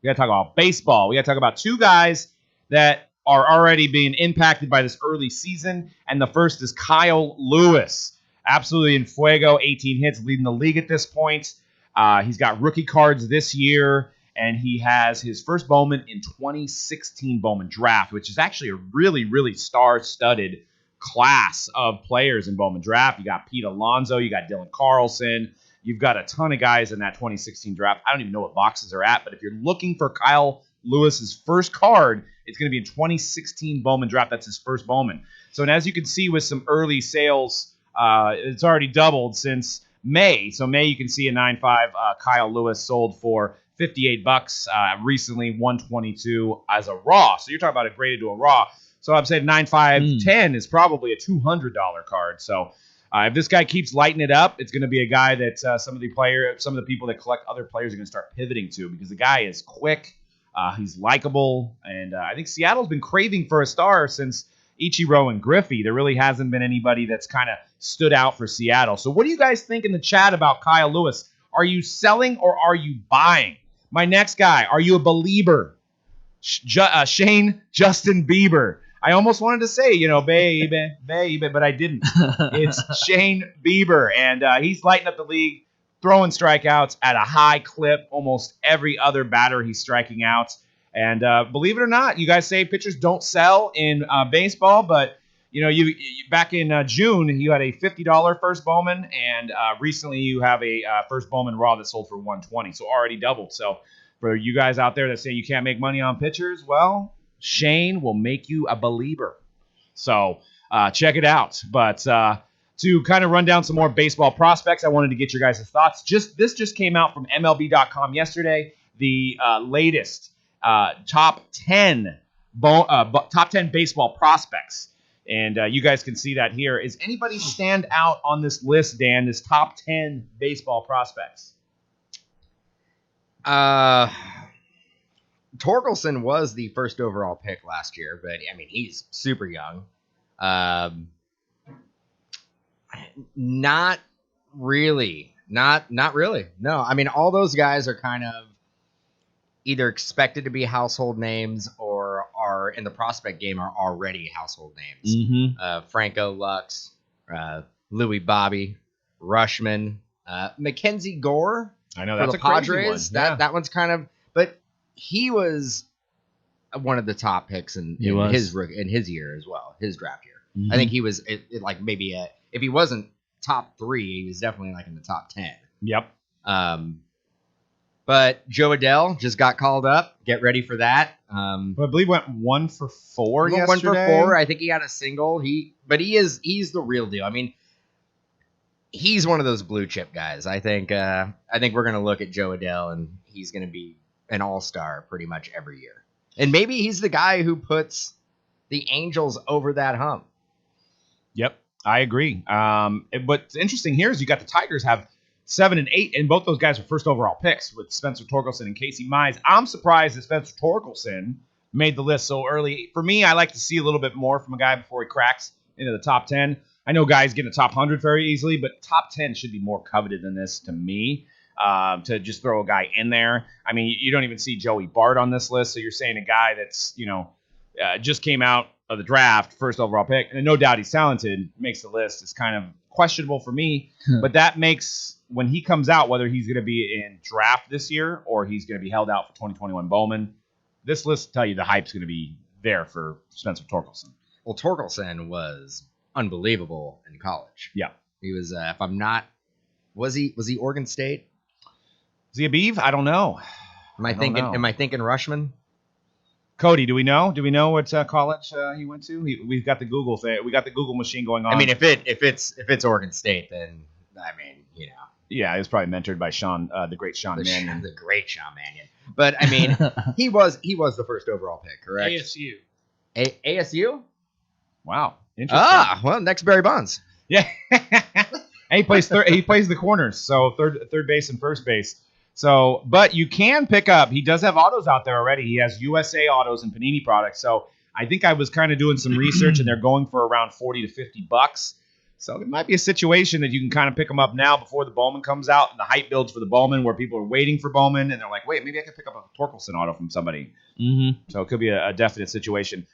We got to talk about baseball. We got to talk about two guys that are already being impacted by this early season. And the first is Kyle Lewis. Absolutely in fuego, 18 hits, leading the league at this point. He's got rookie cards this year, and he has his first Bowman in 2016 Bowman draft, which is actually a really, really star-studded class of players in Bowman draft. You got Pete Alonso, you got Dylan Carlson. You've got a ton of guys in that 2016 draft. I don't even know what boxes are at, but if you're looking for Kyle Lewis's first card, it's going to be in 2016 Bowman draft. That's his first Bowman. So, and as you can see with some early sales, it's already doubled since May. So May, you can see a 9.5 Kyle Lewis sold for $58. Recently, 122 as a raw. So you're talking about a graded to a raw. So I'm saying 9.5, 10 is probably a $200 card. So if this guy keeps lighting it up, it's going to be a guy that some of the people that collect other players are going to start pivoting to, because the guy is quick, he's likable, and I think Seattle's been craving for a star since Ichiro and Griffey. There really hasn't been anybody that's kind of stood out for Seattle. So what do you guys think in the chat about Kyle Lewis? Are you selling or are you buying? My next guy, are you a believer? Shane Justin Bieber. I almost wanted to say, baby, but I didn't. It's Shane Bieber, and he's lighting up the league, throwing strikeouts at a high clip. Almost every other batter he's striking out. And believe it or not, you guys say pitchers don't sell in baseball, but you back in June you had a $50 first Bowman, and recently you have a first Bowman raw that sold for $120, so already doubled. So for you guys out there that say you can't make money on pitchers, well, Shane will make you a believer. So check it out. But to kind of run down some more baseball prospects, I wanted to get your guys' thoughts. This just came out from MLB.com yesterday. The latest top 10 baseball prospects, and you guys can see that here. Is anybody stand out on this list, Dan? This top 10 baseball prospects? Torkelson was the first overall pick last year, but I mean he's super young. Not really. No, I mean all those guys are kind of either expected to be household names or are in the prospect game are already household names. Mm-hmm. Franco Lux, Louis Bobby, Rushman, Mackenzie Gore. I know for that's the a crazy Padres. one. Yeah. That one's kind of, but he was one of the top picks in his year as well, his draft year. Mm-hmm. I think he was maybe if he wasn't top 3, he was definitely like in the top 10. Yep. But Joe Adell just got called up. Get ready for that. I believe went 1 for 4 yesterday. 1 for 4. I think he had a single. He's the real deal. I mean, he's one of those blue chip guys. I think we're gonna look at Joe Adell and he's gonna be an all-star pretty much every year. And maybe he's the guy who puts the Angels over that hump. Yep, I agree. What's interesting here is you got the Tigers have 7 and 8, and both those guys are first overall picks with Spencer Torkelson and Casey Mize. I'm surprised that Spencer Torkelson made the list so early. For me, I like to see a little bit more from a guy before he cracks into the top 10. I know guys get in the top 100 very easily, but top 10 should be more coveted than this to me, to just throw a guy in there. I mean, you don't even see Joey Bart on this list, so you're saying a guy that's, just came out of the draft, first overall pick, and no doubt he's talented, makes the list. It's kind of questionable for me, but that makes, when he comes out, whether he's going to be in draft this year or he's going to be held out for 2021 Bowman, this list will tell you the hype's going to be there for Spencer Torkelson. Well, Torkelson was unbelievable in college. Yeah. He was, if I'm not, was he Oregon State? Is he a Beav? I don't know. Am I thinking Rushman? Cody, do we know? Do we know what college he went to? We've got the Google thing. We got the Google machine going on. I mean, if it's Oregon State, then I mean, Yeah, he was probably mentored by Sean, the great Sean Mannion. The great Sean Mannion. But I mean, he was the first overall pick, correct? ASU. ASU? Wow, interesting. Well, next Barry Bonds. Yeah, and he plays the corners, so third base and first base. So, but you can pick up. He does have autos out there already. He has USA autos and Panini products. So I think I was kind of doing some research, and they're going for around $40 to $50. So it might be a situation that you can kind of pick them up now before the Bowman comes out and the hype builds for the Bowman where people are waiting for Bowman and they're like, wait, maybe I can pick up a Torkelson auto from somebody. So it could be a definite situation.